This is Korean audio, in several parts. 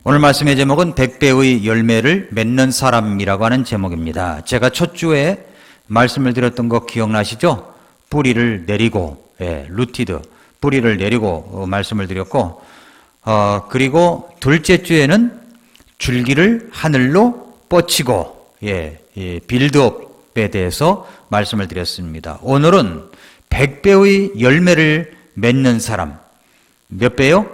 오늘 말씀의 제목은 100배의 열매를 맺는 사람이라고 하는 제목입니다. 제가 첫 주에 말씀을 드렸던 거 기억나시죠? 뿌리를 내리고, 루티드, 뿌리를 내리고 말씀을 드렸고, 그리고 둘째 주에는 줄기를 하늘로 뻗치고, 빌드업에 대해서 말씀을 드렸습니다. 오늘은 100배의 열매를 맺는 사람. 몇 배요?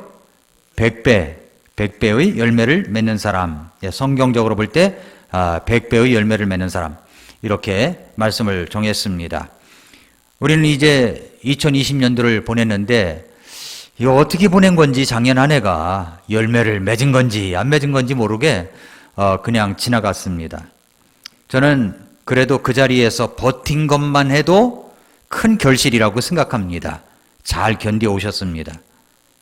100배. 100배의 열매를 맺는 사람. 성경적으로 볼 때 100배의 열매를 맺는 사람. 이렇게 말씀을 정했습니다. 우리는 이제 2020년도를 보냈는데 이거 어떻게 보낸 건지 작년 한 해가 열매를 맺은 건지 안 맺은 건지 모르게 그냥 지나갔습니다. 저는 그래도 그 자리에서 버틴 것만 해도 큰 결실이라고 생각합니다. 잘 견뎌오셨습니다.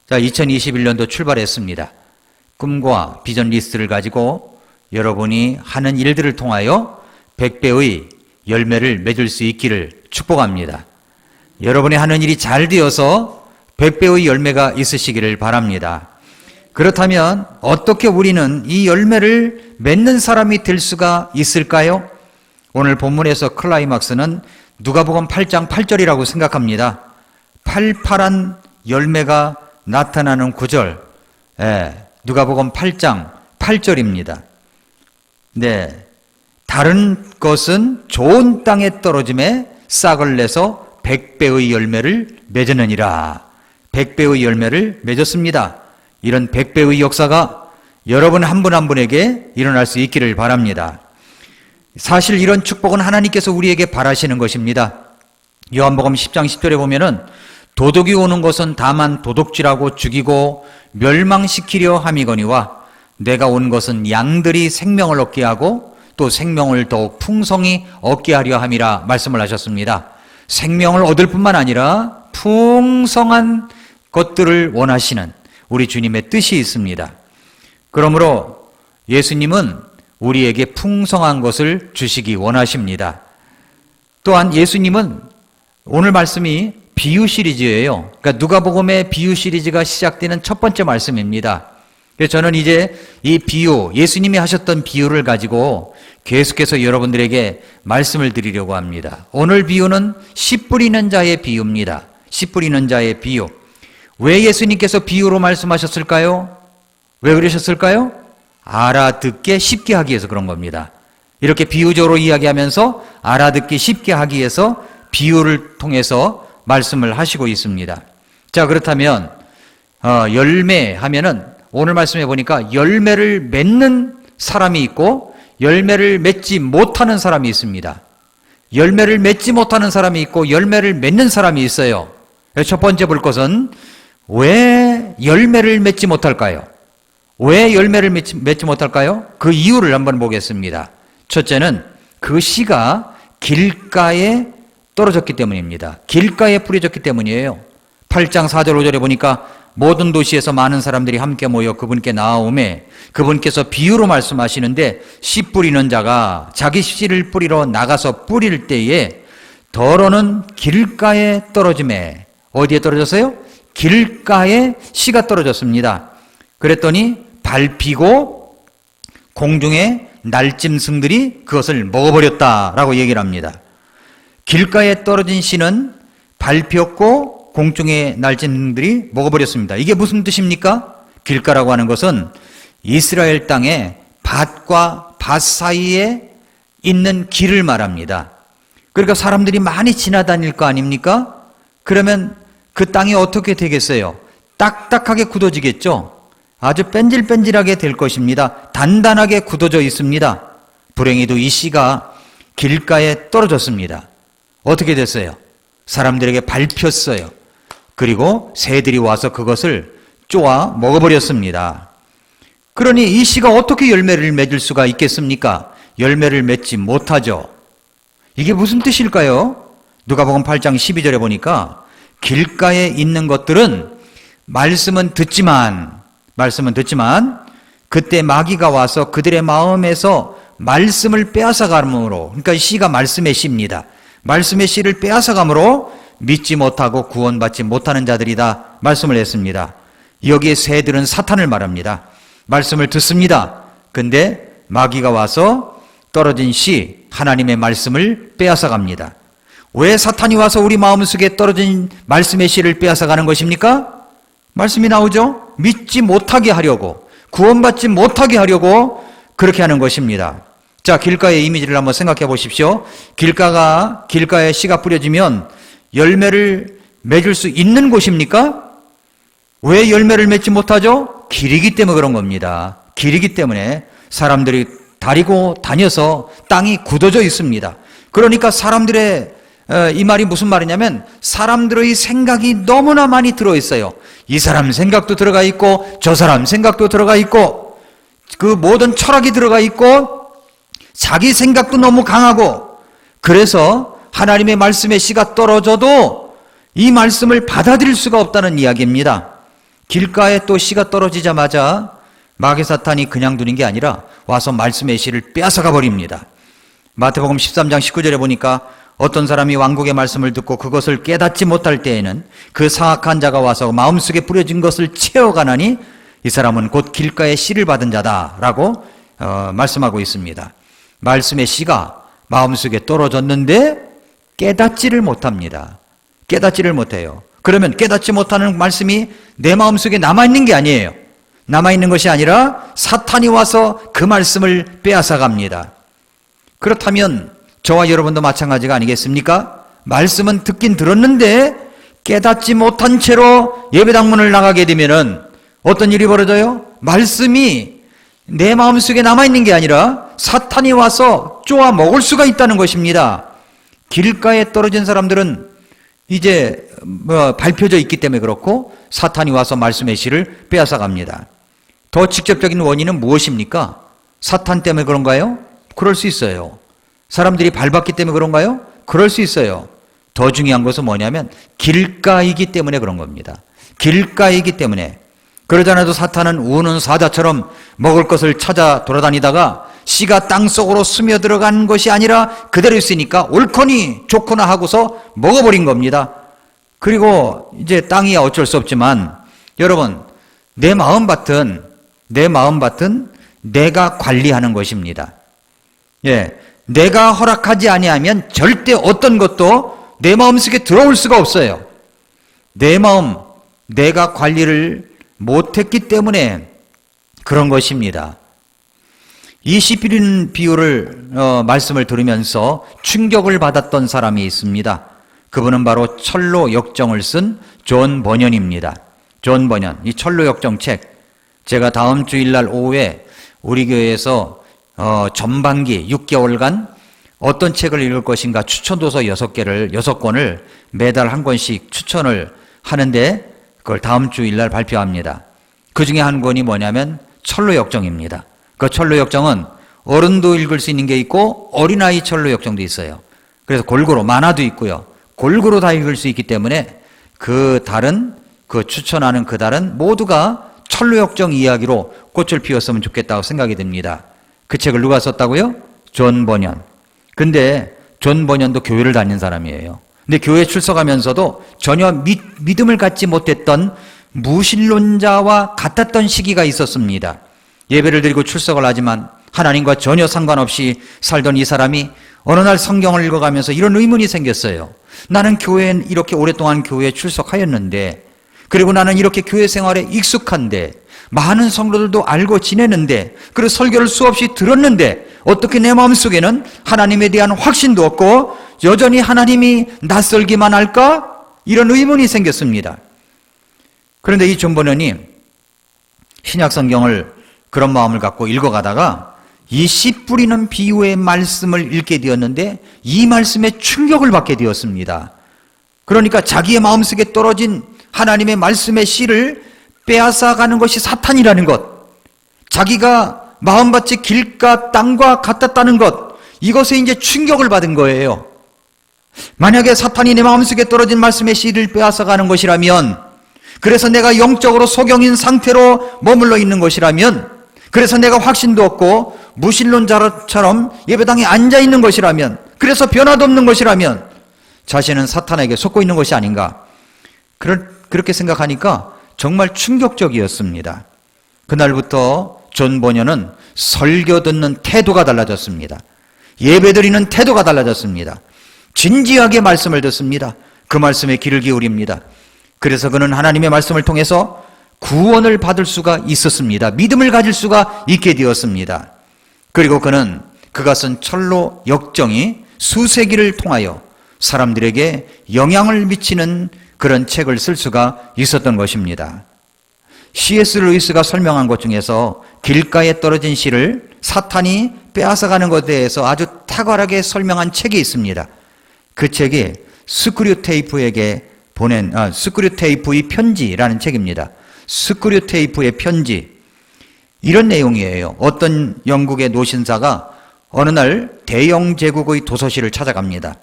자, 2021년도 출발했습니다. 꿈과 비전 리스트를 가지고 여러분이 하는 일들을 통하여 100배의 열매를 맺을 수 있기를 축복합니다. 여러분이 하는 일이 잘 되어서 100배의 열매가 있으시기를 바랍니다. 그렇다면 어떻게 우리는 이 열매를 맺는 사람이 될 수가 있을까요? 오늘 본문에서 클라이막스는 누가복음 8장 8절이라고 생각합니다. 팔팔한 열매가 나타나는 구절. 누가복음 8장 8절입니다. 네, 다른 것은 좋은 땅에 떨어짐에 싹을 내서 100배의 열매를 맺으느니라. 100배의 열매를 맺었습니다. 이런 100배의 역사가 여러분 한 분 한 분에게 일어날 수 있기를 바랍니다. 사실 이런 축복은 하나님께서 우리에게 바라시는 것입니다. 요한복음 10장 10절에 보면은 도둑이 오는 것은 다만 도둑질하고 죽이고 멸망시키려 함이거니와 내가 온 것은 양들이 생명을 얻게 하고 또 생명을 더욱 풍성히 얻게 하려 함이라 말씀을 하셨습니다. 생명을 얻을 뿐만 아니라 풍성한 것들을 원하시는 우리 주님의 뜻이 있습니다. 그러므로 예수님은 우리에게 풍성한 것을 주시기 원하십니다. 또한 예수님은 오늘 말씀이 비유 시리즈예요. 그러니까 누가복음의 비유 시리즈가 시작되는 첫 번째 말씀입니다. 그래서 저는 이제 이 비유, 예수님이 하셨던 비유를 가지고 계속해서 여러분들에게 말씀을 드리려고 합니다. 오늘 비유는 씨 뿌리는 자의 비유입니다. 씨 뿌리는 자의 비유. 왜 예수님께서 비유로 말씀하셨을까요? 왜 그러셨을까요? 알아듣게 쉽게 하기 위해서 그런 겁니다. 이렇게 비유적으로 이야기하면서 알아듣기 쉽게 하기 위해서 비유를 통해서 말씀을 하시고 있습니다. 자, 그렇다면 열매 하면은 오늘 말씀해 보니까 열매를 맺는 사람이 있고 열매를 맺지 못하는 사람이 있습니다. 열매를 맺지 못하는 사람이 있고 열매를 맺는 사람이 있어요. 첫 번째 볼 것은 왜 열매를 맺지 못할까요? 왜 열매를 맺지 못할까요? 그 이유를 한번 보겠습니다. 첫째는 그 씨가 길가에 떨어졌기 때문입니다. 길가에 뿌려졌기 때문이에요. 8장 4절 5절에 보니까 모든 도시에서 많은 사람들이 함께 모여 그분께 나아오매 그분께서 비유로 말씀하시는데 씨 뿌리는 자가 자기 씨를 뿌리러 나가서 뿌릴 때에 더러는 길가에 떨어지매. 어디에 떨어졌어요? 길가에 씨가 떨어졌습니다. 그랬더니 밟히고 공중에 날짐승들이 그것을 먹어버렸다라고 얘기를 합니다. 길가에 떨어진 씨는 밟혔고 공중에 날짐승들이 먹어버렸습니다. 이게 무슨 뜻입니까? 길가라고 하는 것은 이스라엘 땅에 밭과 밭 사이에 있는 길을 말합니다. 그러니까 사람들이 많이 지나다닐 거 아닙니까? 그러면 그 땅이 어떻게 되겠어요? 딱딱하게 굳어지겠죠? 아주 뺀질뺀질하게 될 것입니다. 단단하게 굳어져 있습니다. 불행히도 이 씨가 길가에 떨어졌습니다. 어떻게 됐어요? 사람들에게 밟혔어요. 그리고 새들이 와서 그것을 쪼아 먹어버렸습니다. 그러니 이 씨가 어떻게 열매를 맺을 수가 있겠습니까? 열매를 맺지 못하죠. 이게 무슨 뜻일까요? 누가복음 8장 12절에 보니까 길가에 있는 것들은 말씀은 듣지만 그때 마귀가 와서 그들의 마음에서 말씀을 빼앗아감으로, 그러니까 씨가 말씀의 씨입니다. 말씀의 씨를 빼앗아감으로 믿지 못하고 구원받지 못하는 자들이다 말씀을 했습니다. 여기에 새들은 사탄을 말합니다. 말씀을 듣습니다. 근데 마귀가 와서 떨어진 씨, 하나님의 말씀을 빼앗아 갑니다. 왜 사탄이 와서 우리 마음속에 떨어진 말씀의 씨를 빼앗아 가는 것입니까? 말씀이 나오죠? 믿지 못하게 하려고, 구원받지 못하게 하려고 그렇게 하는 것입니다. 자, 길가의 이미지를 한번 생각해 보십시오. 길가에 씨가 뿌려지면 열매를 맺을 수 있는 곳입니까? 왜 열매를 맺지 못하죠? 길이기 때문에 그런 겁니다. 길이기 때문에 사람들이 다리고 다녀서 땅이 굳어져 있습니다. 그러니까 사람들의 이 말이 무슨 말이냐면 사람들의 생각이 너무나 많이 들어있어요. 이 사람 생각도 들어가 있고 저 사람 생각도 들어가 있고 그 모든 철학이 들어가 있고 자기 생각도 너무 강하고, 그래서 하나님의 말씀의 씨가 떨어져도 이 말씀을 받아들일 수가 없다는 이야기입니다. 길가에 또 씨가 떨어지자마자 마귀 사탄이 그냥 두는 게 아니라 와서 말씀의 씨를 빼앗아가 버립니다. 마태복음 13장 19절에 보니까 어떤 사람이 왕국의 말씀을 듣고 그것을 깨닫지 못할 때에는 그 사악한 자가 와서 마음속에 뿌려진 것을 채워가나니 이 사람은 곧 길가에 씨를 받은 자다라고 말씀하고 있습니다. 말씀의 씨가 마음속에 떨어졌는데 깨닫지를 못합니다. 깨닫지를 못해요. 그러면 깨닫지 못하는 말씀이 내 마음속에 남아있는 게 아니에요. 남아있는 것이 아니라 사탄이 와서 그 말씀을 빼앗아 갑니다. 그렇다면 저와 여러분도 마찬가지가 아니겠습니까? 말씀은 듣긴 들었는데 깨닫지 못한 채로 예배당 문을 나가게 되면은 어떤 일이 벌어져요? 말씀이 내 마음속에 남아있는 게 아니라 사탄이 와서 쪼아 먹을 수가 있다는 것입니다. 길가에 떨어진 사람들은 이제 밟혀져 있기 때문에 그렇고 사탄이 와서 말씀의 씨를 빼앗아 갑니다. 더 직접적인 원인은 무엇입니까? 사탄 때문에 그런가요? 그럴 수 있어요. 사람들이 밟았기 때문에 그런가요? 그럴 수 있어요. 더 중요한 것은 뭐냐면 길가이기 때문에 그런 겁니다. 길가이기 때문에. 그러지 않아도 사탄은 우는 사자처럼 먹을 것을 찾아 돌아다니다가 씨가 땅속으로 스며들어간 것이 아니라 그대로 있으니까 옳거니 좋거나 하고서 먹어버린 겁니다. 그리고 이제 땅이야 어쩔 수 없지만 여러분, 내 마음밭은 내가 관리하는 것입니다. 예, 내가 허락하지 아니하면 절대 어떤 것도 내 마음속에 들어올 수가 없어요. 내 마음, 내가 관리를 못했기 때문에 그런 것입니다. 이 씨 뿌리는 비유를 말씀을 들으면서 충격을 받았던 사람이 있습니다. 그분은 바로 철로 역정을 쓴 존 버년입니다. 존 버년, 이 철로 역정 책, 제가 다음 주일날 오후에 우리 교회에서 전반기 6개월간 어떤 책을 읽을 것인가 추천도서 6권을 매달 한 권씩 추천을 하는데 그걸 다음 주일날 발표합니다. 그 중에 한 권이 뭐냐면 철로 역정입니다. 그 철로 역정은 어른도 읽을 수 있는 게 있고 어린아이 철로 역정도 있어요. 그래서 골고루 만화도 있고요. 골고루 다 읽을 수 있기 때문에 그 추천하는 그 달은 모두가 철로 역정 이야기로 꽃을 피웠으면 좋겠다고 생각이 듭니다. 그 책을 누가 썼다고요? 존 버년. 근데 존 버년도 교회를 다닌 사람이에요. 근데 교회에 출석하면서도 전혀 믿음을 갖지 못했던 무신론자와 같았던 시기가 있었습니다. 예배를 드리고 출석을 하지만 하나님과 전혀 상관없이 살던 이 사람이 어느 날 성경을 읽어가면서 이런 의문이 생겼어요. 나는 교회에 이렇게 오랫동안 교회에 출석하였는데, 그리고 나는 이렇게 교회 생활에 익숙한데, 많은 성도들도 알고 지내는데, 그리고 설교를 수없이 들었는데 어떻게 내 마음속에는 하나님에 대한 확신도 없고 여전히 하나님이 낯설기만 할까? 이런 의문이 생겼습니다. 그런데 이 존 버년이 신약 성경을 그런 마음을 갖고 읽어가다가 이 씨 뿌리는 비유의 말씀을 읽게 되었는데 이 말씀에 충격을 받게 되었습니다. 그러니까 자기의 마음속에 떨어진 하나님의 말씀의 씨를 빼앗아가는 것이 사탄이라는 것, 자기가 마음밭이 길가 땅과 같았다는 것, 이것에 이제 충격을 받은 거예요. 만약에 사탄이 내 마음속에 떨어진 말씀의 씨를 빼앗아가는 것이라면, 그래서 내가 영적으로 소경인 상태로 머물러 있는 것이라면, 그래서 내가 확신도 없고 무신론자처럼 예배당에 앉아 있는 것이라면, 그래서 변화도 없는 것이라면 자신은 사탄에게 속고 있는 것이 아닌가, 그렇게 생각하니까 정말 충격적이었습니다. 그날부터 존 버녀는 설교 듣는 태도가 달라졌습니다. 예배드리는 태도가 달라졌습니다. 진지하게 말씀을 듣습니다. 그 말씀에 귀를 기울입니다. 그래서 그는 하나님의 말씀을 통해서 구원을 받을 수가 있었습니다. 믿음을 가질 수가 있게 되었습니다. 그리고 그가 쓴 철로 역정이 수세기를 통하여 사람들에게 영향을 미치는 그런 책을 쓸 수가 있었던 것입니다. C.S. 루이스가 설명한 것 중에서 길가에 떨어진 씨를 사탄이 빼앗아가는 것에 대해서 아주 탁월하게 설명한 책이 있습니다. 그 책이 스크류테이프의 편지라는 책입니다. 스크류테이프의 편지. 이런 내용이에요. 어떤 영국의 노신사가 어느 날 대영 제국의 도서실을 찾아갑니다.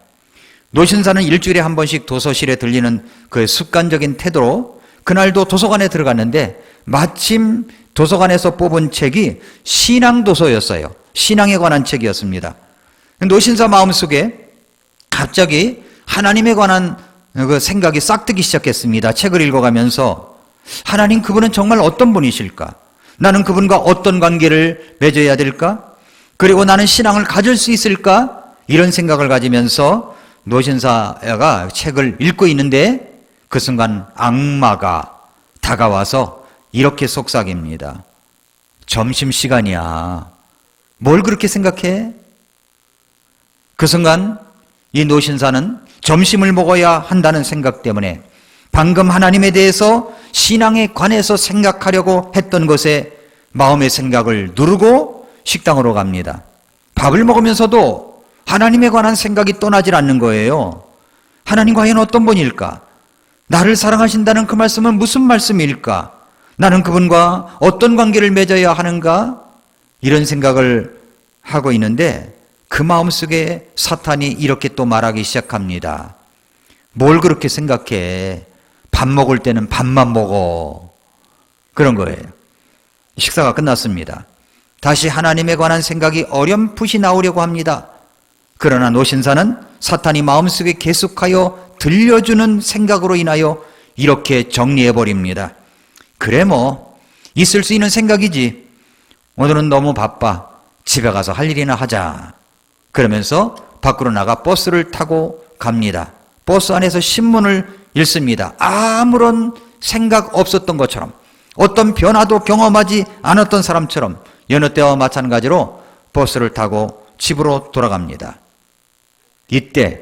노신사는 일주일에 한 번씩 도서실에 들리는 그 습관적인 태도로 그날도 도서관에 들어갔는데 마침 도서관에서 뽑은 책이 신앙도서였어요. 신앙에 관한 책이었습니다. 노신사 마음속에 갑자기 하나님에 관한 그 생각이 싹트기 시작했습니다. 책을 읽어가면서 하나님, 그분은 정말 어떤 분이실까? 나는 그분과 어떤 관계를 맺어야 될까? 그리고 나는 신앙을 가질 수 있을까? 이런 생각을 가지면서 노신사가 책을 읽고 있는데 그 순간 악마가 다가와서 이렇게 속삭입니다. 점심시간이야. 뭘 그렇게 생각해? 그 순간 이 노신사는 점심을 먹어야 한다는 생각 때문에 방금 하나님에 대해서 신앙에 관해서 생각하려고 했던 것에 마음의 생각을 누르고 식당으로 갑니다. 밥을 먹으면서도 하나님에 관한 생각이 떠나질 않는 거예요. 하나님 과연 어떤 분일까? 나를 사랑하신다는 그 말씀은 무슨 말씀일까? 나는 그분과 어떤 관계를 맺어야 하는가? 이런 생각을 하고 있는데 그 마음속에 사탄이 이렇게 또 말하기 시작합니다. 뭘 그렇게 생각해? 밥 먹을 때는 밥만 먹어. 그런 거예요. 식사가 끝났습니다. 다시 하나님에 관한 생각이 어렴풋이 나오려고 합니다. 그러나 노신사는 사탄이 마음속에 계속하여 들려주는 생각으로 인하여 이렇게 정리해버립니다. 그래, 뭐 있을 수 있는 생각이지. 오늘은 너무 바빠. 집에 가서 할 일이나 하자. 그러면서 밖으로 나가 버스를 타고 갑니다. 버스 안에서 신문을 읽습니다. 아무런 생각 없었던 것처럼, 어떤 변화도 경험하지 않았던 사람처럼 여느 때와 마찬가지로 버스를 타고 집으로 돌아갑니다. 이때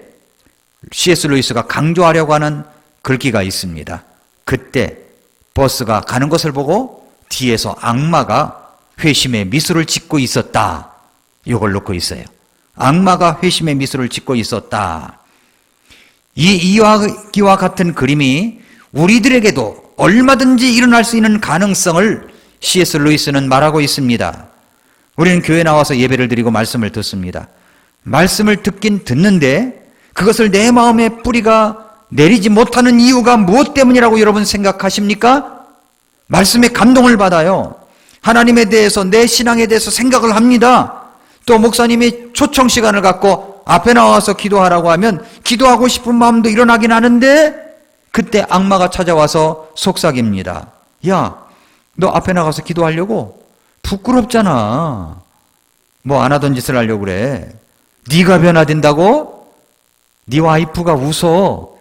C.S. 루이스가 강조하려고 하는 글귀가 있습니다. 그때 버스가 가는 것을 보고 뒤에서 악마가 회심의 미소를 짓고 있었다. 이걸 놓고 있어요. 악마가 회심의 미소를 짓고 있었다. 이 이야기와 같은 그림이 우리들에게도 얼마든지 일어날 수 있는 가능성을 C.S. 루이스는 말하고 있습니다. 우리는 교회 나와서 예배를 드리고 말씀을 듣습니다. 말씀을 듣긴 듣는데 그것을 내 마음에 뿌리가 내리지 못하는 이유가 무엇 때문이라고 여러분 생각하십니까? 말씀에 감동을 받아요. 하나님에 대해서, 내 신앙에 대해서 생각을 합니다. 또 목사님이 초청 시간을 갖고 앞에 나와서 기도하라고 하면 기도하고 싶은 마음도 일어나긴 하는데 그때 악마가 찾아와서 속삭입니다. 야, 너 앞에 나가서 기도하려고? 부끄럽잖아. 뭐 안 하던 짓을 하려고 그래. 네가 변화된다고? 네 와이프가 웃어.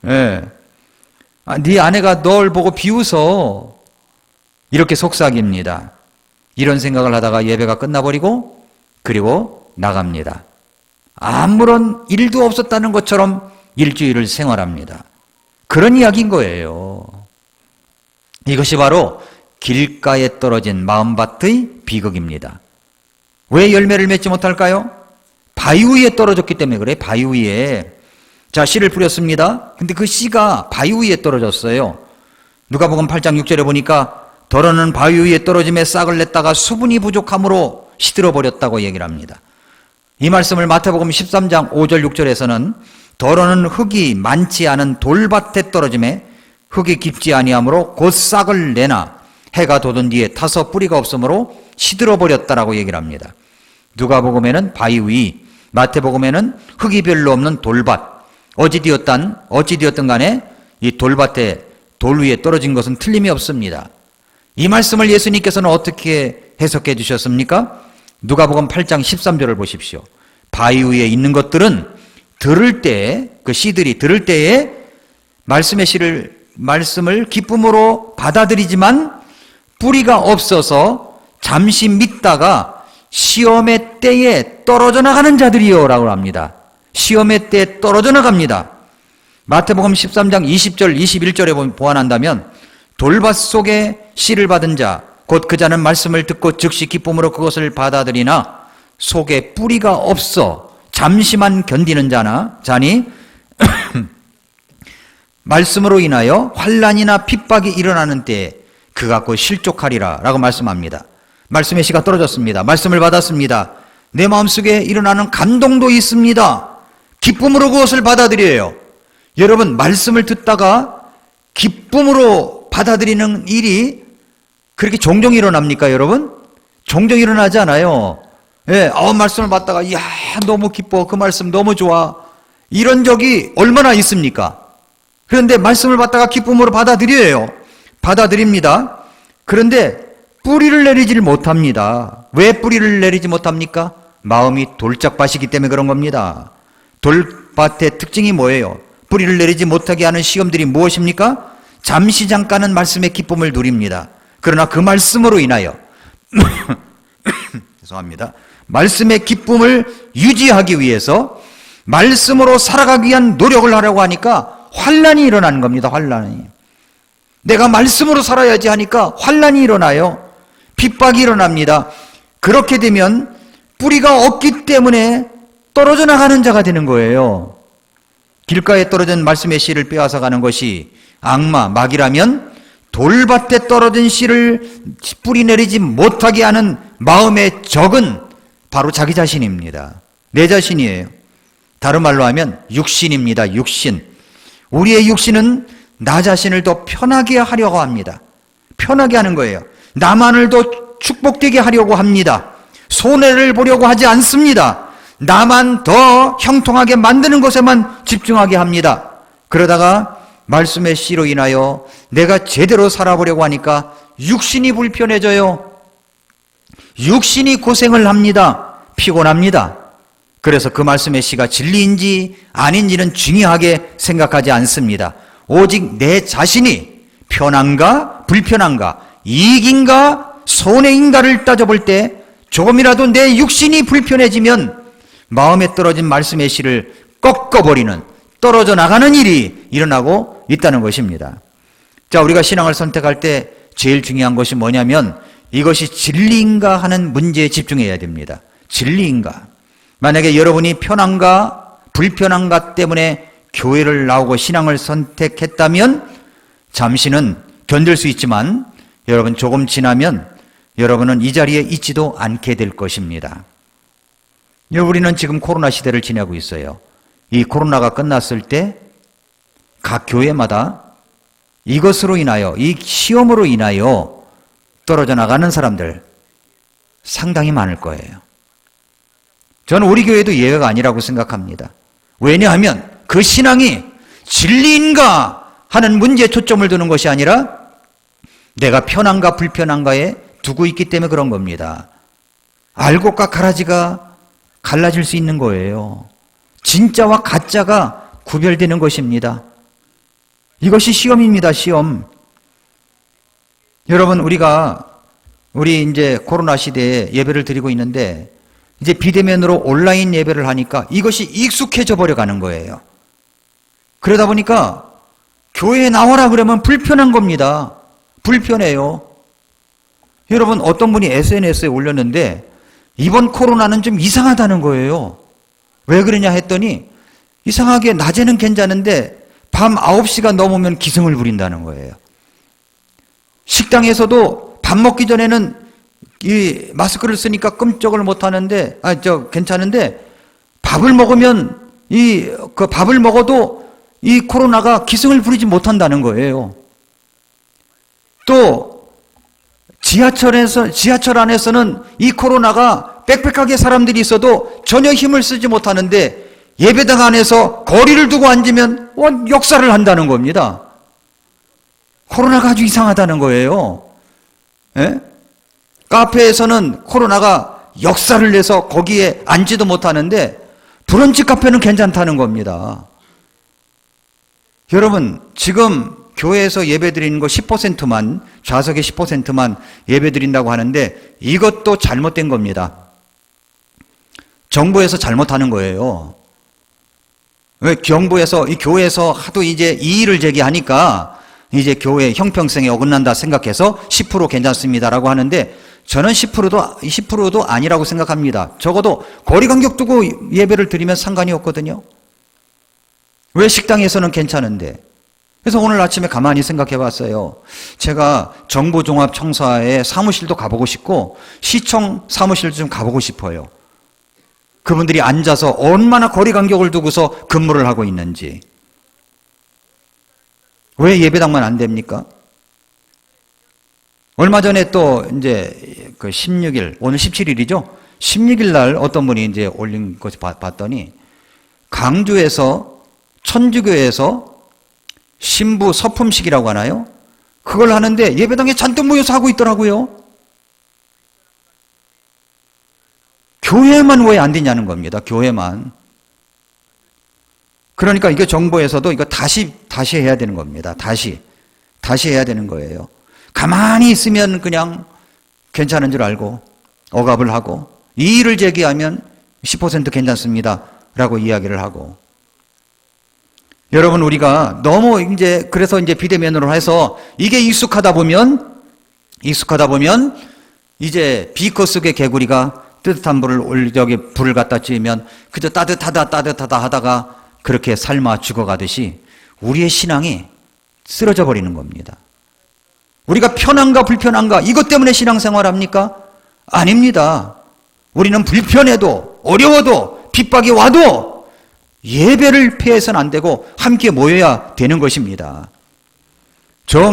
예. 네 아내가 널 보고 비웃어. 이렇게 속삭입니다. 이런 생각을 하다가 예배가 끝나버리고 그리고 나갑니다. 아무런 일도 없었다는 것처럼 일주일을 생활합니다. 그런 이야기인 거예요. 이것이 바로 길가에 떨어진 마음밭의 비극입니다. 왜 열매를 맺지 못할까요? 바위 위에 떨어졌기 때문에 그래. 바위 위에. 자, 씨를 뿌렸습니다. 근데 그 씨가 바위 위에 떨어졌어요. 누가복음 8장 6절에 보니까 더러는 바위 위에 떨어짐에 싹을 냈다가 수분이 부족함으로 시들어버렸다고 얘기를 합니다. 이 말씀을 마태복음 13장 5절 6절에서는 더러는 흙이 많지 않은 돌밭에 떨어짐에 흙이 깊지 아니하므로 곧 싹을 내나 해가 돋은 뒤에 타서 뿌리가 없으므로 시들어버렸다라고 얘기를 합니다. 누가복음에는 바위 위, 마태복음에는 흙이 별로 없는 돌밭. 어찌되었든 간에 이 돌밭에 돌 위에 떨어진 것은 틀림이 없습니다. 이 말씀을 예수님께서는 어떻게 해석해 주셨습니까? 누가복음 8장 13절을 보십시오. 바위 위에 있는 것들은 들을 때, 그 씨들이 들을 때에 말씀을 기쁨으로 받아들이지만 뿌리가 없어서 잠시 믿다가 시험의 때에 떨어져 나가는 자들이요 라고 합니다. 시험의 때에 떨어져 나갑니다. 마태복음 13장 20절 21절에 보완한다면 돌밭 속에 씨를 받은 자 곧 그 자는 말씀을 듣고 즉시 기쁨으로 그것을 받아들이나 속에 뿌리가 없어 잠시만 견디는 자니 말씀으로 인하여 환난이나 핍박이 일어나는 때에 그가 곧 실족하리라 라고 말씀합니다. 말씀의 씨가 떨어졌습니다. 말씀을 받았습니다. 내 마음속에 일어나는 감동도 있습니다. 기쁨으로 그것을 받아들여요. 여러분, 말씀을 듣다가 기쁨으로 받아들이는 일이 그렇게 종종 일어납니까, 여러분? 종종 일어나지 않아요. 예, 말씀을 받다가, 이야, 너무 기뻐. 그 말씀 너무 좋아. 이런 적이 얼마나 있습니까? 그런데 말씀을 받다가 기쁨으로 받아들여요. 받아들입니다. 그런데 뿌리를 내리질 못합니다. 왜 뿌리를 내리지 못합니까? 마음이 돌짝밭이기 때문에 그런 겁니다. 돌밭의 특징이 뭐예요? 뿌리를 내리지 못하게 하는 시험들이 무엇입니까? 잠시 잠깐은 말씀의 기쁨을 누립니다. 그러나 그 말씀으로 인하여 죄송합니다. 말씀의 기쁨을 유지하기 위해서 말씀으로 살아가기 위한 노력을 하려고 하니까 환난이 일어나는 겁니다. 환난이. 내가 말씀으로 살아야지 하니까 환난이 일어나요. 핍박이 일어납니다. 그렇게 되면 뿌리가 없기 때문에 떨어져 나가는 자가 되는 거예요. 길가에 떨어진 말씀의 씨를 빼앗아 가는 것이 악마, 마귀라면 돌밭에 떨어진 씨를 뿌리 내리지 못하게 하는 마음의 적은 바로 자기 자신입니다. 내 자신이에요. 다른 말로 하면 육신입니다. 육신. 우리의 육신은 나 자신을 더 편하게 하려고 합니다. 편하게 하는 거예요. 나만을 더 축복되게 하려고 합니다. 손해를 보려고 하지 않습니다. 나만 더 형통하게 만드는 것에만 집중하게 합니다. 그러다가 말씀의 씨로 인하여 내가 제대로 살아보려고 하니까 육신이 불편해져요. 육신이 고생을 합니다. 피곤합니다. 그래서 그 말씀의 씨가 진리인지 아닌지는 중요하게 생각하지 않습니다. 오직 내 자신이 편한가 불편한가 이익인가 손해인가를 따져볼 때 조금이라도 내 육신이 불편해지면 마음에 떨어진 말씀의 씨를 꺾어버리는 떨어져 나가는 일이 일어나고 있다는 것입니다. 자, 우리가 신앙을 선택할 때 제일 중요한 것이 뭐냐면 이것이 진리인가 하는 문제에 집중해야 됩니다. 진리인가? 만약에 여러분이 편한가 불편한가 때문에 교회를 나오고 신앙을 선택했다면 잠시는 견딜 수 있지만 여러분 조금 지나면 여러분은 이 자리에 있지도 않게 될 것입니다. 우리는 지금 코로나 시대를 지내고 있어요. 이 코로나가 끝났을 때 각 교회마다 이것으로 인하여 이 시험으로 인하여 떨어져 나가는 사람들 상당히 많을 거예요. 저는 우리 교회도 예외가 아니라고 생각합니다. 왜냐하면 그 신앙이 진리인가 하는 문제에 초점을 두는 것이 아니라 내가 편한가 불편한가에 두고 있기 때문에 그런 겁니다. 알곡과 가라지가 갈라질 수 있는 거예요. 진짜와 가짜가 구별되는 것입니다. 이것이 시험입니다. 시험. 여러분, 우리 이제 코로나 시대에 예배를 드리고 있는데 이제 비대면으로 온라인 예배를 하니까 이것이 익숙해져 버려 가는 거예요. 그러다 보니까 교회에 나와라 그러면 불편한 겁니다. 불편해요. 여러분, 어떤 분이 SNS에 올렸는데 이번 코로나는 좀 이상하다는 거예요. 왜 그러냐 했더니 이상하게 낮에는 괜찮은데 밤 9시가 넘으면 기승을 부린다는 거예요. 식당에서도 밥 먹기 전에는 이 마스크를 쓰니까 끔찍을 못 하는데, 괜찮은데 밥을 먹으면 그 밥을 먹어도 이 코로나가 기승을 부리지 못한다는 거예요. 또 지하철 안에서는 이 코로나가 빽빽하게 사람들이 있어도 전혀 힘을 쓰지 못하는데 예배당 안에서 거리를 두고 앉으면 역사를 한다는 겁니다. 코로나가 아주 이상하다는 거예요. 예? 카페에서는 코로나가 역사를 내서 거기에 앉지도 못하는데 브런치 카페는 괜찮다는 겁니다. 여러분, 지금 교회에서 예배 드리는 거 10%만, 좌석의 10%만 예배 드린다고 하는데 이것도 잘못된 겁니다. 정부에서 잘못하는 거예요. 왜 정부에서, 이 교회에서 하도 이제 이의를 제기하니까 이제 교회 형평성에 어긋난다 생각해서 10% 괜찮습니다라고 하는데 저는 10%도 아니라고 생각합니다. 적어도 거리 간격 두고 예배를 드리면 상관이 없거든요. 왜 식당에서는 괜찮은데? 그래서 오늘 아침에 가만히 생각해 봤어요. 제가 정부종합청사의 사무실도 가보고 싶고 시청 사무실도 좀 가보고 싶어요. 그분들이 앉아서 얼마나 거리 간격을 두고서 근무를 하고 있는지. 왜 예배당만 안 됩니까? 얼마 전에 또 이제 그 16일, 오늘 17일이죠? 16일 날 어떤 분이 이제 올린 것을 봤더니 강주에서 천주교에서 신부 서품식이라고 하나요? 그걸 하는데 예배당에 잔뜩 모여서 하고 있더라고요. 교회만 왜 안 되냐는 겁니다. 교회만. 그러니까 이게 정부에서도 이거 다시 해야 되는 겁니다. 다시 해야 되는 거예요. 가만히 있으면 그냥 괜찮은 줄 알고 억압을 하고 이의를 제기하면 10% 괜찮습니다 라고 이야기를 하고. 여러분, 우리가 너무 그래서 비대면으로 해서 이게 익숙하다 보면 이제 비커 속의 개구리가 뜨뜻한 불을 갖다 찌면 그저 따뜻하다 하다가 그렇게 삶아 죽어가듯이 우리의 신앙이 쓰러져 버리는 겁니다. 우리가 편한가 불편한가 이것 때문에 신앙생활 합니까? 아닙니다. 우리는 불편해도 어려워도 핍박이 와도 예배를 피해서는 안 되고 함께 모여야 되는 것입니다.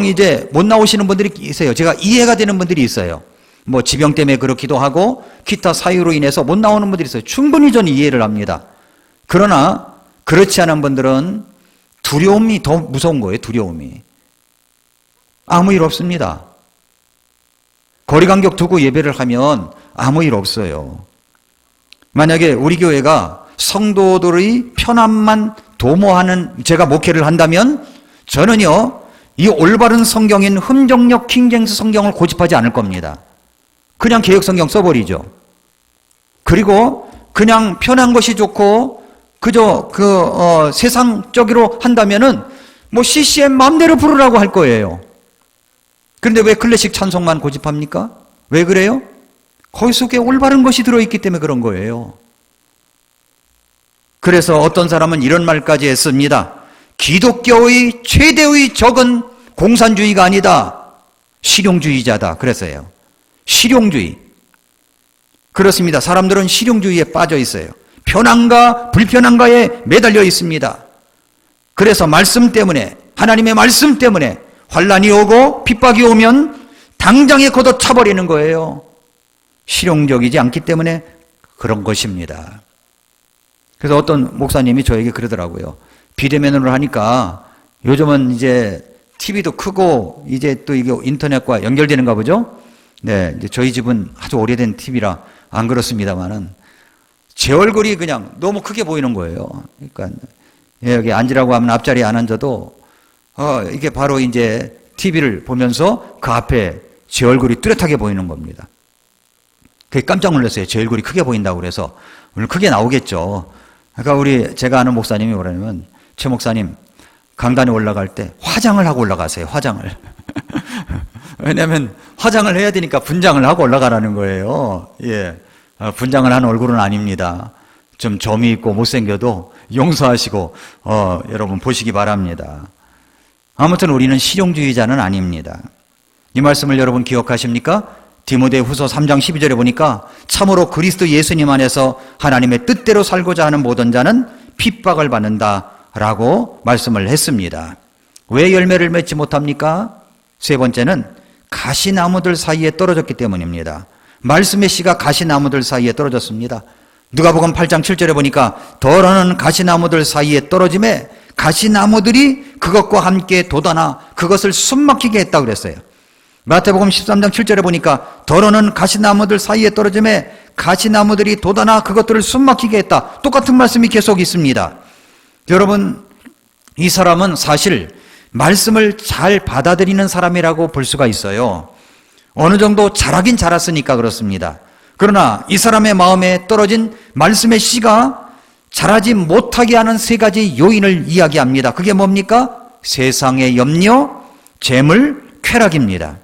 이제 못 나오시는 분들이 있어요. 제가 이해가 되는 분들이 있어요. 뭐 지병 때문에 그렇기도 하고 기타 사유로 인해서 못 나오는 분들이 있어요. 충분히 저는 이해를 합니다. 그러나 그렇지 않은 분들은 두려움이 더 무서운 거예요. 두려움이. 아무 일 없습니다. 거리 간격 두고 예배를 하면 아무 일 없어요. 만약에 우리 교회가 성도들의 편함만 도모하는 제가 목회를 한다면 저는요 이 올바른 성경인 흠정력 킹제임스 성경을 고집하지 않을 겁니다. 그냥 개혁성경 써버리죠. 그리고 그냥 편한 것이 좋고 그저 세상적으로 한다면은 뭐 CCM 마음대로 부르라고 할 거예요. 그런데 왜 클래식 찬송만 고집합니까? 왜 그래요? 거기 속에 올바른 것이 들어있기 때문에 그런 거예요. 그래서 어떤 사람은 이런 말까지 했습니다. 기독교의 최대의 적은 공산주의가 아니다. 실용주의자다. 그래서요. 실용주의. 그렇습니다. 사람들은 실용주의에 빠져 있어요. 편한가 불편한가에 매달려 있습니다. 그래서 말씀 때문에 하나님의 말씀 때문에 환난이 오고 핍박이 오면 당장에 걷어차버리는 거예요. 실용적이지 않기 때문에 그런 것입니다. 그래서 어떤 목사님이 저에게 그러더라고요. 비대면으로 하니까 요즘은 이제 TV도 크고 이제 또 이게 인터넷과 연결되는가 보죠? 네, 이제 저희 집은 아주 오래된 TV라 안 그렇습니다만은 제 얼굴이 그냥 너무 크게 보이는 거예요. 그러니까 여기 앉으라고 하면 앞자리에 안 앉아도 이게 바로 이제 TV를 보면서 그 앞에 제 얼굴이 뚜렷하게 보이는 겁니다. 그게 깜짝 놀랐어요. 제 얼굴이 크게 보인다고 그래서 오늘 크게 나오겠죠. 그러니까 제가 아는 목사님이 뭐냐면 최 목사님 강단에 올라갈 때 화장을 하고 올라가세요. 화장을. 왜냐하면 화장을 해야 되니까 분장을 하고 올라가라는 거예요. 예, 분장을 한 얼굴은 아닙니다. 좀 점이 있고 못생겨도 용서하시고 여러분 보시기 바랍니다. 아무튼 우리는 실용주의자는 아닙니다. 이 말씀을 여러분 기억하십니까? 디모데후서 3장 12절에 보니까 참으로 그리스도 예수님 안에서 하나님의 뜻대로 살고자 하는 모든 자는 핍박을 받는다라고 말씀을 했습니다. 왜 열매를 맺지 못합니까? 세 번째는 가시나무들 사이에 떨어졌기 때문입니다. 말씀의 씨가 가시나무들 사이에 떨어졌습니다. 누가복음 8장 7절에 보니까 더러는 가시나무들 사이에 떨어짐에 가시나무들이 그것과 함께 돋아나 그것을 숨막히게 했다고 그랬어요. 마태복음 13장 7절에 보니까 더러는 가시나무들 사이에 떨어짐에 가시나무들이 돋아나 그것들을 숨막히게 했다. 똑같은 말씀이 계속 있습니다. 여러분, 이 사람은 사실 말씀을 잘 받아들이는 사람이라고 볼 수가 있어요. 어느 정도 잘하긴 잘했으니까 그렇습니다. 그러나 이 사람의 마음에 떨어진 말씀의 씨가 자라지 못하게 하는 세 가지 요인을 이야기합니다. 그게 뭡니까? 세상의 염려, 재물, 쾌락입니다.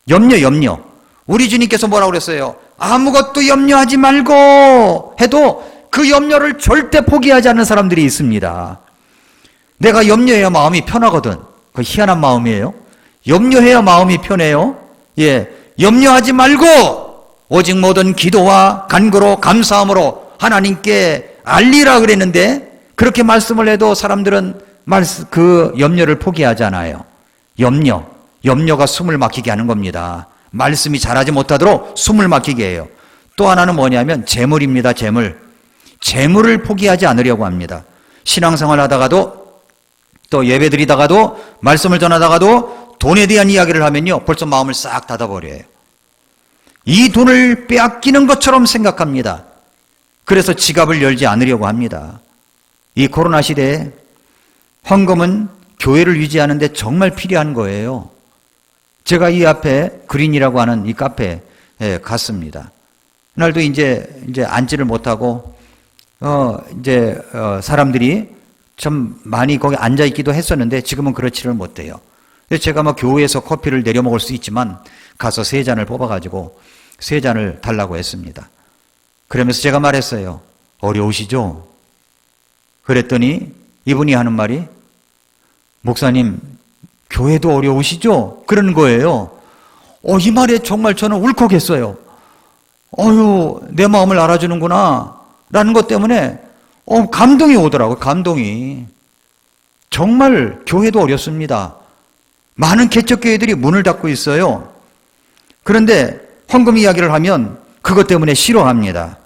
염려. 우리 주님께서 뭐라고 그랬어요? 아무것도 염려하지 말고 해도 그 염려를 절대 포기하지 않는 사람들이 있습니다. 내가 염려해야 마음이 편하거든. 그 희한한 마음이에요. 염려해야 마음이 편해요. 염려하지 말고 오직 모든 기도와 간구로 감사함으로 하나님께 알리라 그랬는데 그렇게 말씀을 해도 사람들은 그 염려를 포기하지 않아요. 염려가 숨을 막히게 하는 겁니다. 말씀이 잘하지 못하도록 숨을 막히게 해요. 또 하나는 뭐냐면 재물입니다. 재물을 포기하지 않으려고 합니다. 신앙생활 하다가도 또 예배드리다가도 말씀을 전하다가도 돈에 대한 이야기를 하면요 벌써 마음을 싹 닫아버려요. 이 돈을 빼앗기는 것처럼 생각합니다. 그래서 지갑을 열지 않으려고 합니다. 이 코로나 시대에 헌금은 교회를 유지하는데 정말 필요한 거예요. 제가 이 앞에 그린이라고 하는 이 카페에 갔습니다. 그날도 이제 앉지를 못하고 사람들이 좀 많이 거기 앉아 있기도 했었는데 지금은 그렇지를 못해요. 그래서 제가 교회에서 커피를 내려 먹을 수 있지만 가서 3잔을 뽑아가지고 3잔을 달라고 했습니다. 그러면서 제가 말했어요. 어려우시죠? 그랬더니 이분이 하는 말이 목사님 교회도 어려우시죠? 그런 거예요. 이 말에 정말 저는 울컥했어요. 내 마음을 알아주는구나 라는 것 때문에 감동이 오더라고요. 감동이. 정말 교회도 어렵습니다. 많은 개척교회들이 문을 닫고 있어요. 그런데 헌금 이야기를 하면 그것 때문에 싫어합니다.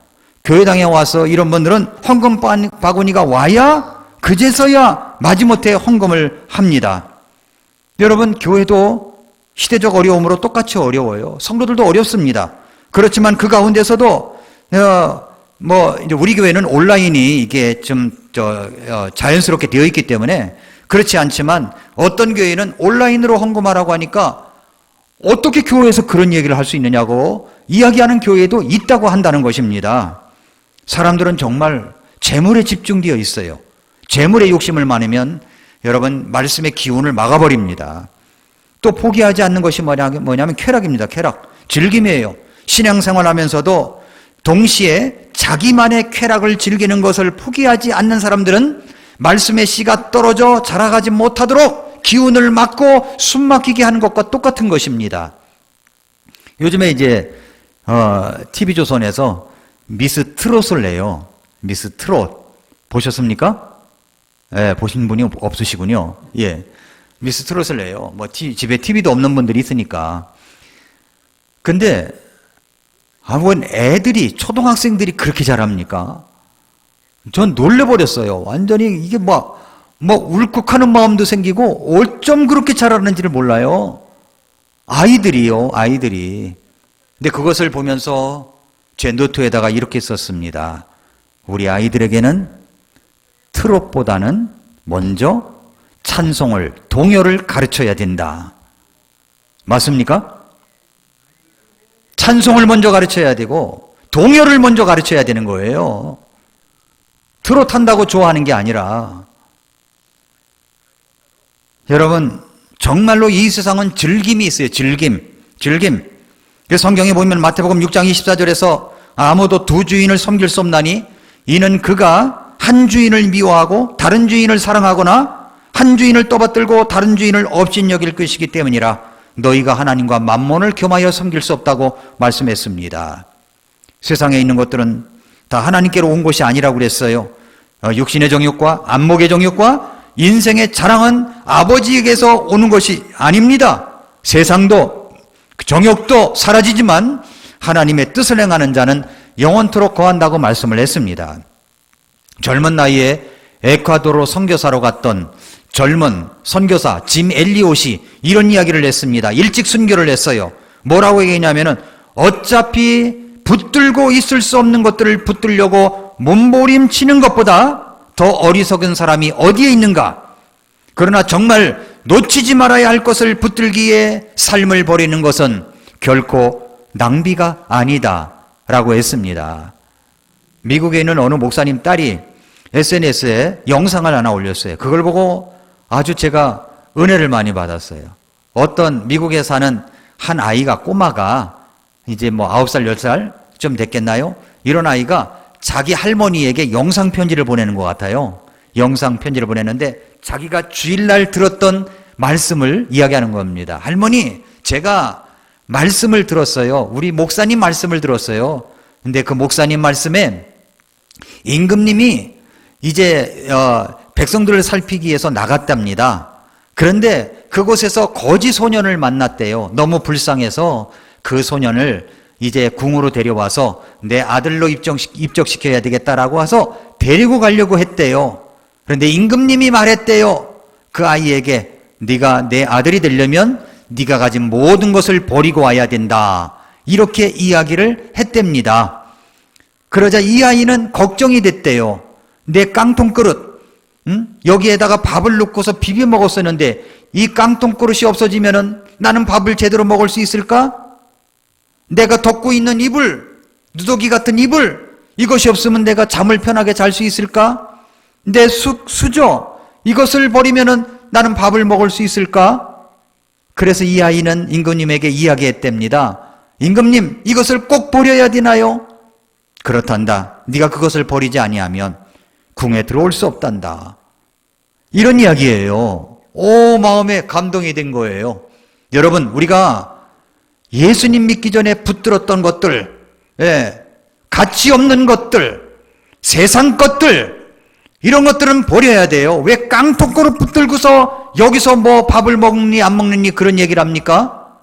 교회당에 와서 이런 분들은 헌금 바구니가 와야 그제서야 마지못해 헌금을 합니다. 여러분, 교회도 시대적 어려움으로 똑같이 어려워요. 성도들도 어렵습니다. 그렇지만 그 가운데서도 이제 우리 교회는 온라인이 이게 좀 자연스럽게 되어 있기 때문에 그렇지 않지만 어떤 교회는 온라인으로 헌금하라고 하니까 어떻게 교회에서 그런 얘기를 할 수 있느냐고 이야기하는 교회도 있다고 한다는 것입니다. 사람들은 정말 재물에 집중되어 있어요. 재물에 욕심을 많으면 여러분 말씀의 기운을 막아버립니다. 또 포기하지 않는 것이 뭐냐면 쾌락입니다. 쾌락. 즐김이에요. 신앙생활 하면서도 동시에 자기만의 쾌락을 즐기는 것을 포기하지 않는 사람들은 말씀의 씨가 떨어져 자라가지 못하도록 기운을 막고 숨 막히게 하는 것과 똑같은 것입니다. 요즘에 이제 TV조선에서 미스 트롯을 내요. 미스 트롯 보셨습니까? 보신 분이 없으시군요. 미스 트롯을 내요. 집에 TV도 없는 분들이 있으니까. 근데 웬 애들이 초등학생들이 그렇게 잘합니까? 전 놀래버렸어요. 완전히 이게 울컥하는 마음도 생기고 어쩜 그렇게 잘하는지를 몰라요. 아이들이. 근데 그것을 보면서 제 노트에다가 이렇게 썼습니다. 우리 아이들에게는 트롯보다는 먼저 찬송을, 동요를 가르쳐야 된다. 맞습니까? 찬송을 먼저 가르쳐야 되고 동요를 먼저 가르쳐야 되는 거예요. 트롯 한다고 좋아하는 게 아니라. 여러분, 정말로 이 세상은 즐김이 있어요. 즐김. 그래서 성경에 보면 마태복음 6장 24절에서 아무도 두 주인을 섬길 수 없나니 이는 그가 한 주인을 미워하고 다른 주인을 사랑하거나 한 주인을 떠받들고 다른 주인을 업신여길 것이기 때문이라. 너희가 하나님과 만몬을 겸하여 섬길 수 없다고 말씀했습니다. 세상에 있는 것들은 다 하나님께로 온 것이 아니라고 그랬어요. 육신의 정욕과 안목의 정욕과 인생의 자랑은 아버지에게서 오는 것이 아닙니다. 세상도 정욕도 사라지지만 하나님의 뜻을 행하는 자는 영원토록 거한다고 말씀을 했습니다. 젊은 나이에 에콰도르 선교사로 갔던 젊은 선교사 짐 엘리엇이 이런 이야기를 했습니다. 일찍 순교를 했어요. 뭐라고 얘기했냐면은 어차피 붙들고 있을 수 없는 것들을 붙들려고 몸부림치는 것보다 더 어리석은 사람이 어디에 있는가? 그러나 정말 놓치지 말아야 할 것을 붙들기에 삶을 버리는 것은 결코 낭비가 아니다 라고 했습니다. 미국에 있는 어느 목사님 딸이 SNS에 영상을 하나 올렸어요. 그걸 보고 아주 제가 은혜를 많이 받았어요. 어떤 미국에 사는 한 아이가, 꼬마가 이제 뭐 9살, 10살 좀 됐겠나요? 이런 아이가 자기 할머니에게 영상 편지를 보내는 것 같아요. 영상 편지를 보냈는데 자기가 주일날 들었던 말씀을 이야기하는 겁니다. 할머니, 제가 말씀을 들었어요. 우리 목사님 말씀을 들었어요. 근데 그 목사님 말씀에 임금님이 이제 백성들을 살피기 위해서 나갔답니다. 그런데 그곳에서 거지 소년을 만났대요. 너무 불쌍해서 그 소년을 이제 궁으로 데려와서 내 아들로 입적시켜야 되겠다라고 해서 데리고 가려고 했대요. 그런데 임금님이 말했대요. 그 아이에게 네가 내 아들이 되려면 네가 가진 모든 것을 버리고 와야 된다. 이렇게 이야기를 했답니다. 그러자 이 아이는 걱정이 됐대요. 내 깡통 그릇, 여기에다가 밥을 넣고서 비벼 먹었었는데 이 깡통 그릇이 없어지면은 나는 밥을 제대로 먹을 수 있을까? 내가 덮고 있는 이불, 누더기 같은 이불, 이것이 없으면 내가 잠을 편하게 잘 수 있을까? 내 수저, 이것을 버리면은 나는 밥을 먹을 수 있을까? 그래서 이 아이는 임금님에게 이야기했답니다. 임금님, 이것을 꼭 버려야 되나요? 그렇단다. 네가 그것을 버리지 아니하면 궁에 들어올 수 없단다. 이런 이야기예요. 오, 마음에 감동이 된 거예요. 여러분, 우리가 예수님 믿기 전에 붙들었던 것들, 가치 없는 것들, 세상 것들, 이런 것들은 버려야 돼요. 왜 깡통으로 붙들고서 여기서 뭐 밥을 먹니 안 먹니 그런 얘기를 합니까?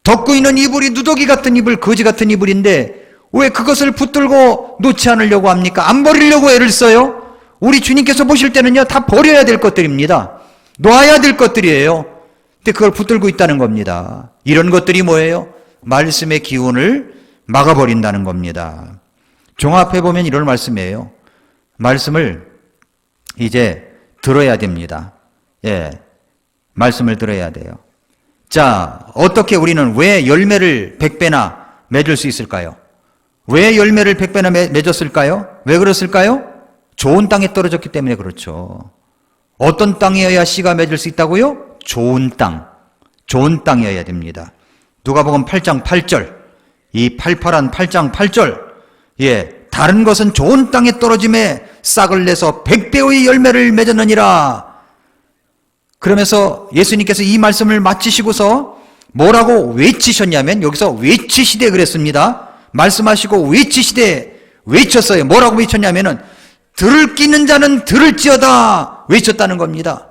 덮고 있는 이불이 누더기 같은 이불, 거지 같은 이불인데 왜 그것을 붙들고 놓지 않으려고 합니까? 안 버리려고 애를 써요? 우리 주님께서 보실 때는요, 다 버려야 될 것들입니다. 놓아야 될 것들이에요. 근데 그걸 붙들고 있다는 겁니다. 이런 것들이 뭐예요? 말씀의 기운을 막아버린다는 겁니다. 종합해보면 이런 말씀이에요. 말씀을 이제 들어야 됩니다. 말씀을 들어야 돼요. 자, 어떻게 우리는 왜 열매를 100배나 맺을 수 있을까요? 왜 열매를 100배나 맺었을까요? 왜 그랬을까요? 좋은 땅에 떨어졌기 때문에 그렇죠. 어떤 땅이어야 씨가 맺을 수 있다고요? 좋은 땅. 좋은 땅이어야 됩니다. 누가복음 8장 8절. 이 팔팔한 8장 8절. 다른 것은 좋은 땅에 떨어짐에 싹을 내서 100배의 열매를 맺었느니라. 그러면서 예수님께서 이 말씀을 마치시고서 뭐라고 외치셨냐면, 여기서 외치시되 그랬습니다. 말씀하시고 외치시되 외쳤어요. 뭐라고 외쳤냐면은 들을 끼는 자는 들을지어다 외쳤다는 겁니다.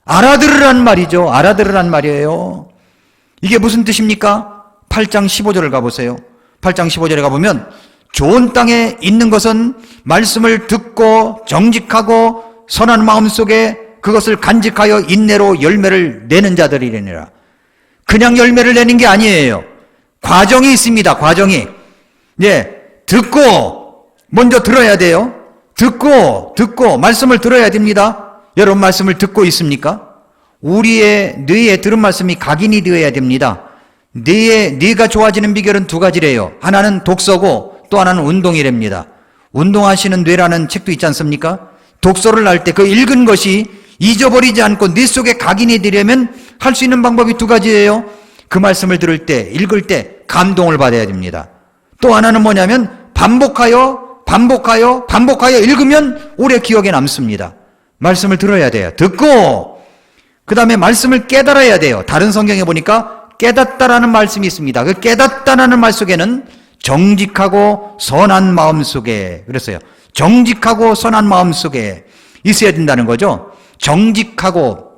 알아들으란 말이죠. 알아들으란 말이에요. 이게 무슨 뜻입니까? 8장 15절을 가보세요. 8장 15절에 가보면 좋은 땅에 있는 것은 말씀을 듣고 정직하고 선한 마음 속에 그것을 간직하여 인내로 열매를 내는 자들이니라. 그냥 열매를 내는 게 아니에요. 과정이 있습니다. 과정이. 듣고 먼저 들어야 돼요. 듣고 말씀을 들어야 됩니다. 여러분 말씀을 듣고 있습니까? 우리의 뇌에 들은 말씀이 각인이 되어야 됩니다. 뇌가 좋아지는 비결은 두 가지래요. 하나는 독서고 또 하나는 운동이랍니다. 운동하시는 뇌라는 책도 있지 않습니까? 독서를 할 때 그 읽은 것이 잊어버리지 않고 뇌 속에 각인이 되려면 할 수 있는 방법이 두 가지예요. 그 말씀을 들을 때, 읽을 때 감동을 받아야 됩니다. 또 하나는 뭐냐면 반복하여 읽으면 오래 기억에 남습니다. 말씀을 들어야 돼요. 듣고 그 다음에 말씀을 깨달아야 돼요. 다른 성경에 보니까 깨닫다라는 말씀이 있습니다. 그 깨닫다라는 말 속에는 정직하고 선한 마음 속에, 그랬어요. 정직하고 선한 마음 속에 있어야 된다는 거죠. 정직하고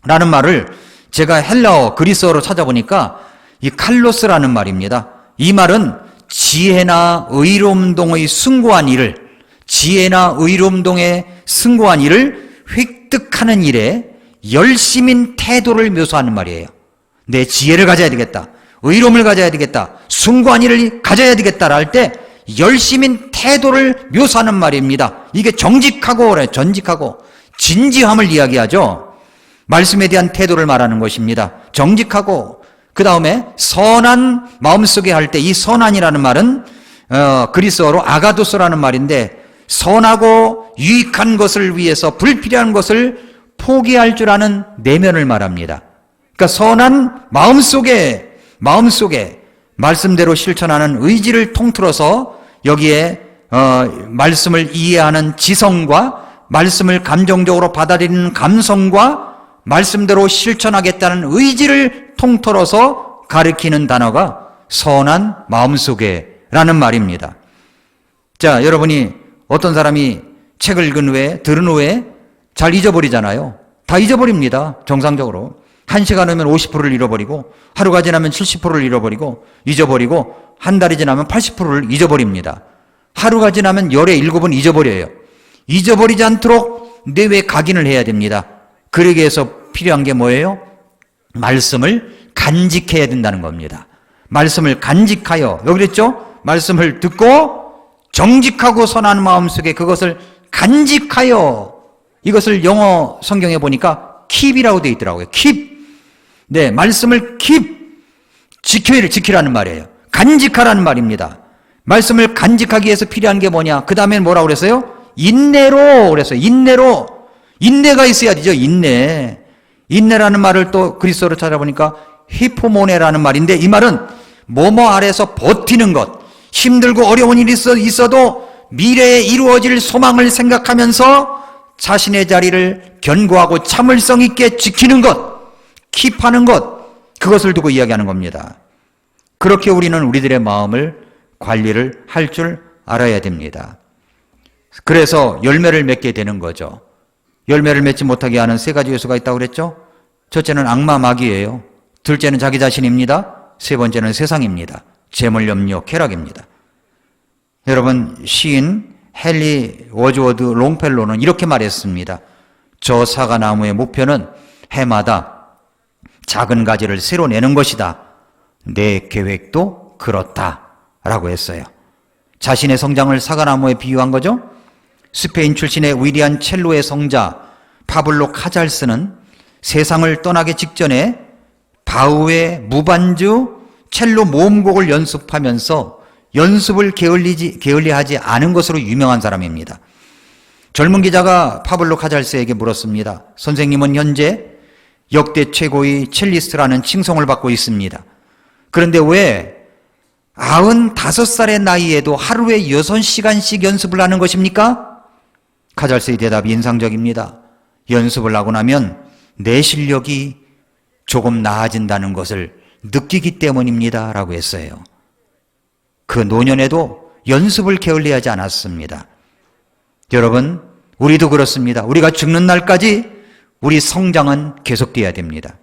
라는 말을 제가 헬라어, 그리스어로 찾아보니까 이 칼로스라는 말입니다. 이 말은 지혜나 의로움 등의 숭고한 일을 획득하는 일에 열심인 태도를 묘사하는 말이에요. 내 지혜를 가져야 되겠다. 의로움을 가져야 되겠다. 숭고한 일을 가져야 되겠다 할 때 열심인 태도를 묘사하는 말입니다. 이게 정직하고 그래. 전직하고 진지함을 이야기하죠. 말씀에 대한 태도를 말하는 것입니다. 정직하고 그 다음에 선한 마음속에 할 때 이 선한이라는 말은 그리스어로 아가도스라는 말인데 선하고 유익한 것을 위해서 불필요한 것을 포기할 줄 아는 내면을 말합니다. 그러니까 선한 마음속에 말씀대로 실천하는 의지를 통틀어서 여기에 말씀을 이해하는 지성과 말씀을 감정적으로 받아들이는 감성과 말씀대로 실천하겠다는 의지를 통틀어서 가리키는 단어가 선한 마음속에라는 말입니다. 자, 여러분이 어떤 사람이 책을 읽은 후에 들은 후에 잘 잊어버리잖아요. 다 잊어버립니다. 정상적으로. 1시간 후면 50%를 잃어버리고 하루가 지나면 70%를 잃어버리고 잊어버리고 한 달이 지나면 80%를 잊어버립니다. 하루가 지나면 열에 7은 잊어버려요. 잊어버리지 않도록 뇌에 각인을 해야 됩니다. 그러기 위해서 필요한 게 뭐예요? 말씀을 간직해야 된다는 겁니다. 말씀을 간직하여, 여기 그랬죠? 말씀을 듣고 정직하고 선한 마음속에 그것을 간직하여, 이것을 영어 성경에 보니까 keep이라고 되어 있더라고요. keep. 네, 말씀을 keep. 지키라는 말이에요. 간직하라는 말입니다. 말씀을 간직하기 위해서 필요한 게 뭐냐? 그 다음에 뭐라고 그랬어요? 인내로 그랬어요. 인내로. 인내가 있어야 되죠. 인내. 인내라는 말을 또 그리스어로 찾아보니까 히포모네라는 말인데 이 말은 뭐뭐 아래서 버티는 것. 힘들고 어려운 일이 있어도 미래에 이루어질 소망을 생각하면서 자신의 자리를 견고하고 참을성 있게 지키는 것, 킵하는 것, 그것을 두고 이야기하는 겁니다. 그렇게 우리는 우리들의 마음을 관리를 할 줄 알아야 됩니다. 그래서 열매를 맺게 되는 거죠. 열매를 맺지 못하게 하는 3가지 요소가 있다고 그랬죠? 첫째는 악마 마귀예요. 둘째는 자기 자신입니다. 세 번째는 세상입니다. 재물, 염려, 쾌락입니다. 여러분, 시인 헨리 워즈워드 롱펠로는 이렇게 말했습니다. 저 사과나무의 목표는 해마다 작은 가지를 새로 내는 것이다. 내 계획도 그렇다. 라고 했어요. 자신의 성장을 사과나무에 비유한 거죠. 스페인 출신의 위대한 첼로의 성자 파블로 카잘스는 세상을 떠나기 직전에 바우의 무반주 첼로 모음곡을 연습하면서 연습을 게을리하지 않은 것으로 유명한 사람입니다. 젊은 기자가 파블로 카잘스에게 물었습니다. 선생님은 현재 역대 최고의 첼리스트라는 칭송을 받고 있습니다. 그런데 왜 95살의 나이에도 하루에 6시간씩 연습을 하는 것입니까? 카잘스의 대답이 인상적입니다. 연습을 하고 나면 내 실력이 조금 나아진다는 것을 느끼기 때문입니다. 라고 했어요. 그 노년에도 연습을 게을리하지 않았습니다. 여러분, 우리도 그렇습니다. 우리가 죽는 날까지 우리 성장은 계속돼야 됩니다.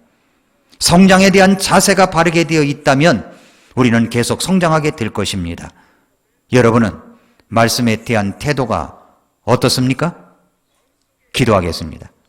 성장에 대한 자세가 바르게 되어 있다면 우리는 계속 성장하게 될 것입니다. 여러분은 말씀에 대한 태도가 어떻습니까? 기도하겠습니다.